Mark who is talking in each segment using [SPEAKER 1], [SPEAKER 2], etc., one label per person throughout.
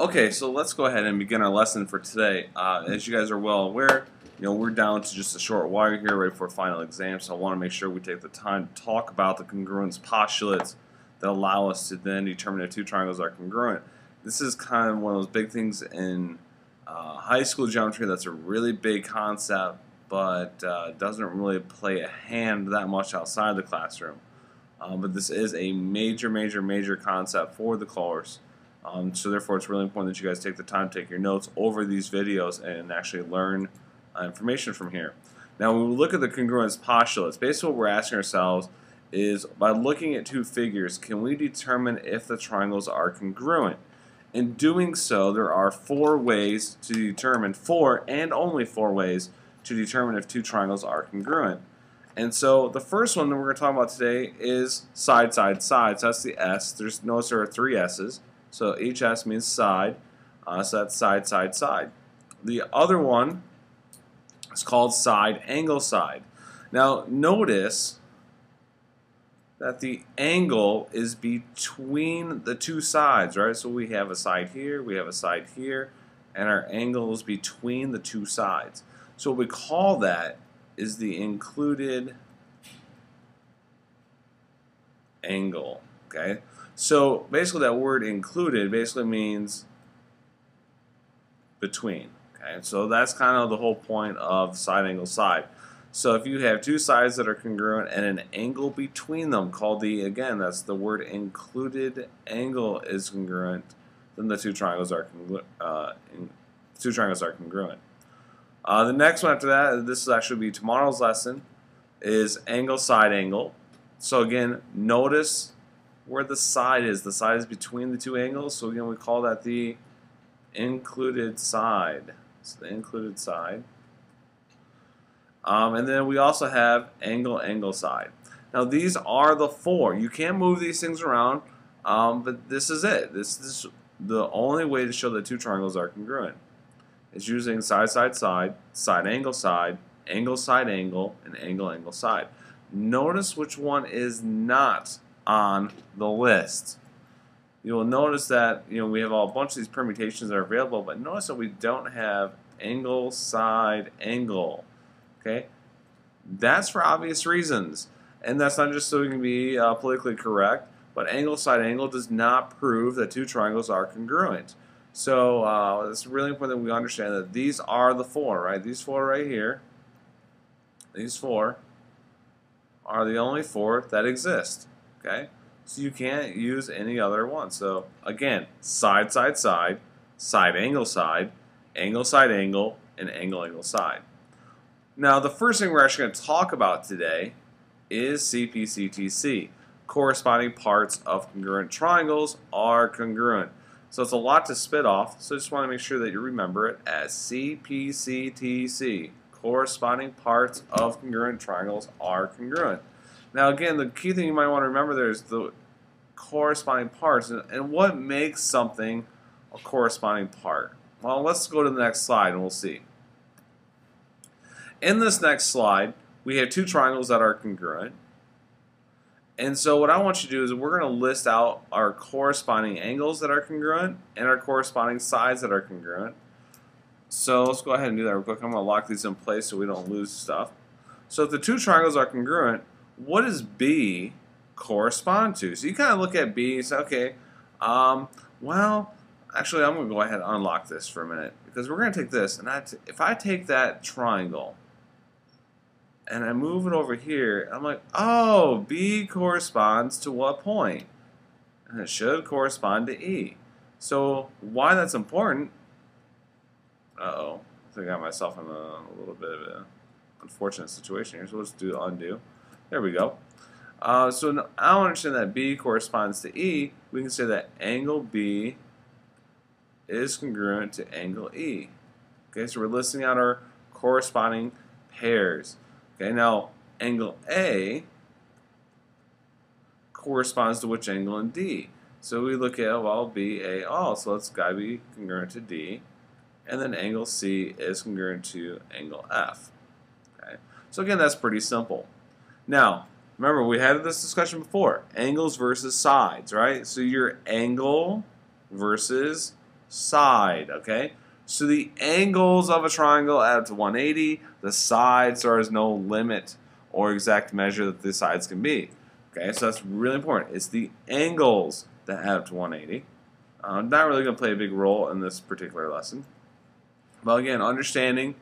[SPEAKER 1] Okay, so let's go ahead and begin our lesson for today. As you guys are well aware, we're down to just a short while here, ready for final exam. So I want to make sure we take the time to talk about the congruence postulates that allow us to then determine if two triangles are congruent. This is kind of one of those big things in high school geometry. That's a really big concept, but doesn't really play a hand that much outside the classroom. But this is a major concept for the course. So therefore it's really important that you guys take the time to take your notes over these videos and actually learn information from here. Now when we look at the congruence postulates, basically what we're asking ourselves is, by looking at two figures, can we determine if the triangles are congruent? In doing so, there are four ways to determine, four and only four ways to determine if two triangles are congruent. And so the first one that we're going to talk about today is side. So that's the S. Notice there are three S's. So each S means side, so that's side. The other one is called side, angle, side. Now notice that the angle is between the two sides, right? So we have a side here, we have a side here, and our angle is between the two sides. So what we call that is the included angle, okay? So basically that word included basically means between, okay? So that's kind of the whole point of side, angle, side. So if you have two sides that are congruent and an angle between them called again, that's the word included angle is congruent, then the two triangles are congruent. The next one after that, this will actually be tomorrow's lesson, is angle, side, angle. So again, notice where the side is. The side is between the two angles, so again we call that the included side. So the included side. And then we also have angle, angle, side. Now these are the four. You can't move these things around, but this is it. This is the only way to show that two triangles are congruent. It's using side, angle, side, angle, and angle, angle, side. Notice which one is not on the list. You will notice that we have a bunch of these permutations that are available, but notice that we don't have angle, side, angle. Okay, that's for obvious reasons, and that's not just so we can be politically correct, but angle, side, angle does not prove that two triangles are congruent. So it's really important that we understand that these are the four, right? These four right here, these four are the only four that exist. Okay, so you can't use any other one. So again, side, angle, side, angle, and angle, angle, side. Now the first thing we're actually going to talk about today is Cpctc. Corresponding parts of congruent triangles are congruent. So it's a lot to spit off, so I just want to make sure that you remember it as Cpctc. Corresponding parts of congruent triangles are congruent. Now again, the key thing you might want to remember there is the corresponding parts, and what makes something a corresponding part. Well, let's go to the next slide and we'll see. In this next slide, we have two triangles that are congruent. And so what I want you to do is we're going to list out our corresponding angles that are congruent and our corresponding sides that are congruent. So let's go ahead and do that real quick. I'm going to lock these in place so we don't lose stuff. So if the two triangles are congruent, what does B correspond to? So you kind of look at B and say, okay, well, actually I'm going to go ahead and unlock this for a minute, because we're going to take this, and if I take that triangle and I move it over here, I'm like, oh, B corresponds to what point? And it should correspond to E. So why that's important? Uh-oh, I think I got myself in a little bit of an unfortunate situation here, so let's do undo. There we go. So now I understand that B corresponds to E. We can say that angle B is congruent to angle E. Okay, so we're listing out our corresponding pairs. Okay, now angle A corresponds to which angle in D? So we look at, well, BA all, so it's got to be congruent to D. And then angle C is congruent to angle F. Okay, so again, that's pretty simple. Now, remember, we had this discussion before, angles versus sides, right? So your angle versus side, okay? So the angles of a triangle add up to 180. The sides, there is no limit or exact measure that the sides can be. Okay, so that's really important. It's the angles that add up to 180. Not really going to play a big role in this particular lesson. But again, understanding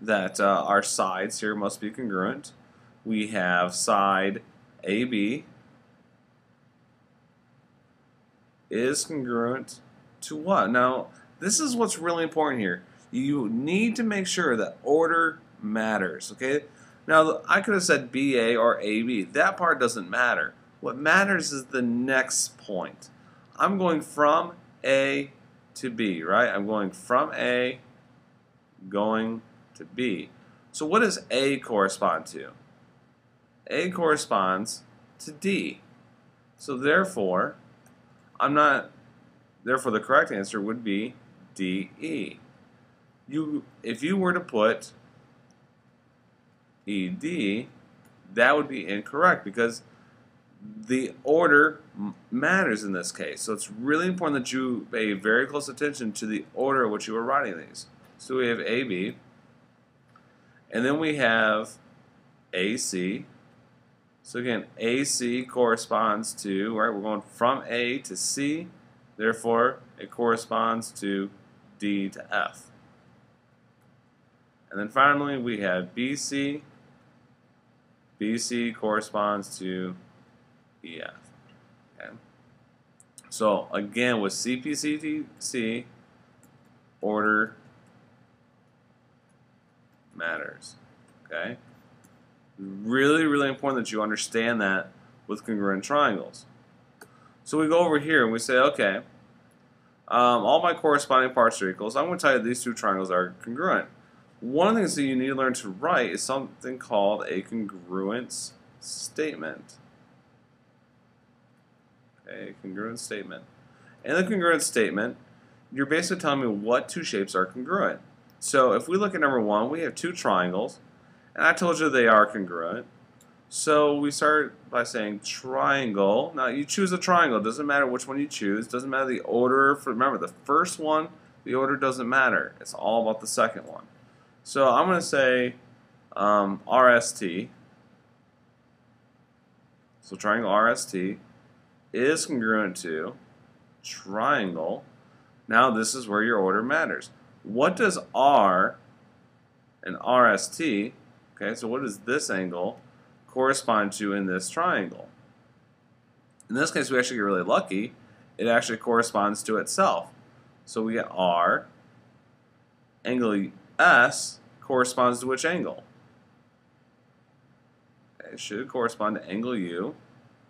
[SPEAKER 1] that our sides here must be congruent. We have side AB is congruent to what? Now, this is what's really important here. You need to make sure that order matters, okay? Now, I could have said BA or AB. That part doesn't matter. What matters is the next point. I'm going from A to B, right? I'm going from A going to B. So what does A correspond to? A corresponds to D. So therefore, therefore the correct answer would be DE. If you were to put ED, that would be incorrect because the order matters in this case. So it's really important that you pay very close attention to the order in which you are writing these. So we have AB, and then we have AC. So again, AC corresponds to, right, we're going from A to C, therefore it corresponds to D to F. And then finally we have BC. BC corresponds to EF. Okay. So again, with Cpctc, order matters. Okay. Really, really important that you understand that with congruent triangles. So we go over here and we say, okay, all my corresponding parts are equal. So I'm going to tell you these two triangles are congruent. One of the things that you need to learn to write is something called a congruence statement. Okay, congruence statement. In the congruence statement, you're basically telling me what two shapes are congruent. So if we look at number one, we have two triangles, and I told you they are congruent. So we start by saying triangle. Now you choose a triangle. It doesn't matter which one you choose. It doesn't matter the order. Remember, the first one, the order doesn't matter. It's all about the second one. So I'm going to say RST. So triangle RST is congruent to triangle. Now this is where your order matters. What does R and RST, okay, so what does this angle correspond to in this triangle? In this case, we actually get really lucky. It actually corresponds to itself. So we get R, angle S corresponds to which angle? Okay, it should correspond to angle U,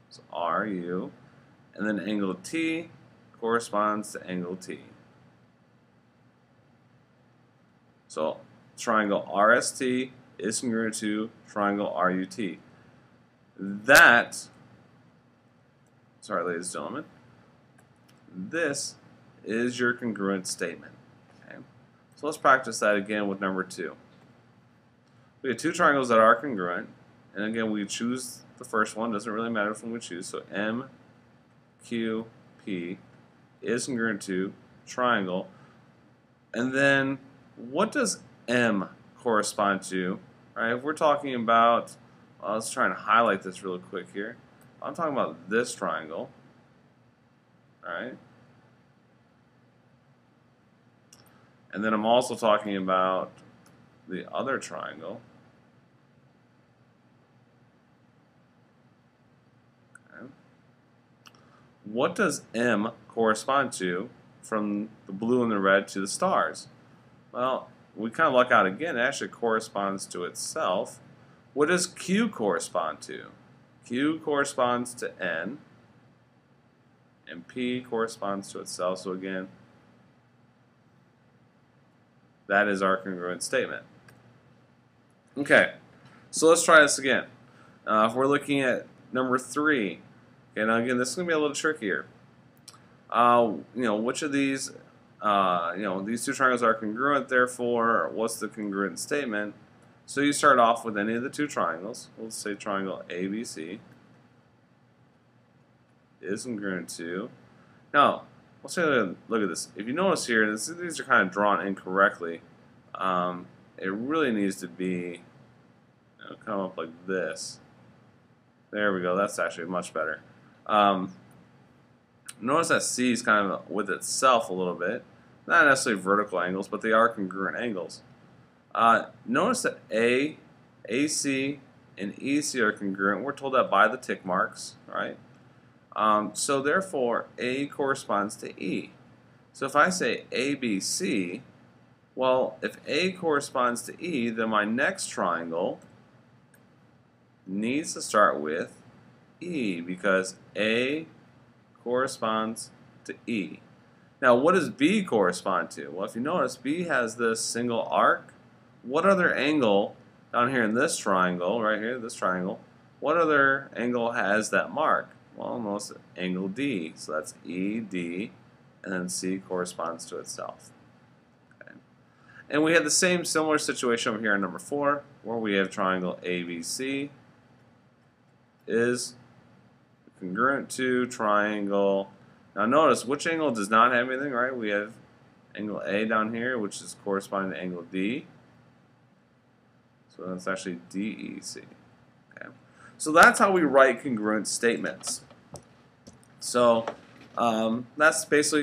[SPEAKER 1] so RU, and then angle T corresponds to angle T. So triangle RST is congruent to triangle RUT. That, sorry ladies and gentlemen, this is your congruent statement. Okay? So let's practice that again with number two. We have two triangles that are congruent, and again we choose the first one, doesn't really matter which one we choose, so MQP is congruent to triangle. And then what does M correspond to? Right? If we're talking about, let's try and highlight this real quick here. I'm talking about this triangle. Alright? And then I'm also talking about the other triangle. Okay. What does M correspond to from the blue and the red to the stars? Well, we kind of luck out again. It actually corresponds to itself. What does Q correspond to? Q corresponds to N, and P corresponds to itself. So again, that is our congruent statement. Okay, so let's try this again. If we're looking at number three, okay, now again, this is going to be a little trickier. Which of these, these two triangles are congruent, therefore, what's the congruent statement? So you start off with any of the two triangles. We'll say triangle ABC is congruent to. Now, let's take a look at this. If you notice here, these are kind of drawn incorrectly. It really needs to be, come up like this. There we go. That's actually much better. Notice that C is kind of with itself a little bit. Not necessarily vertical angles, but they are congruent angles. Notice that AC, and EC are congruent. We're told that by the tick marks, right? So therefore, A corresponds to E. So if I say ABC, well, if A corresponds to E, then my next triangle needs to start with E because A corresponds to E. Now, what does B correspond to? Well, if you notice, B has this single arc. What other angle down here in this triangle, right here, this triangle, what other angle has that mark? Well, notice angle D. So that's ED, and then C corresponds to itself. Okay. And we had the same similar situation over here in number 4, where we have triangle ABC is congruent to triangle. Now notice which angle does not have anything, right? We have angle A down here, which is corresponding to angle D. So that's actually DEC. Okay. So that's how we write congruent statements. So that's basically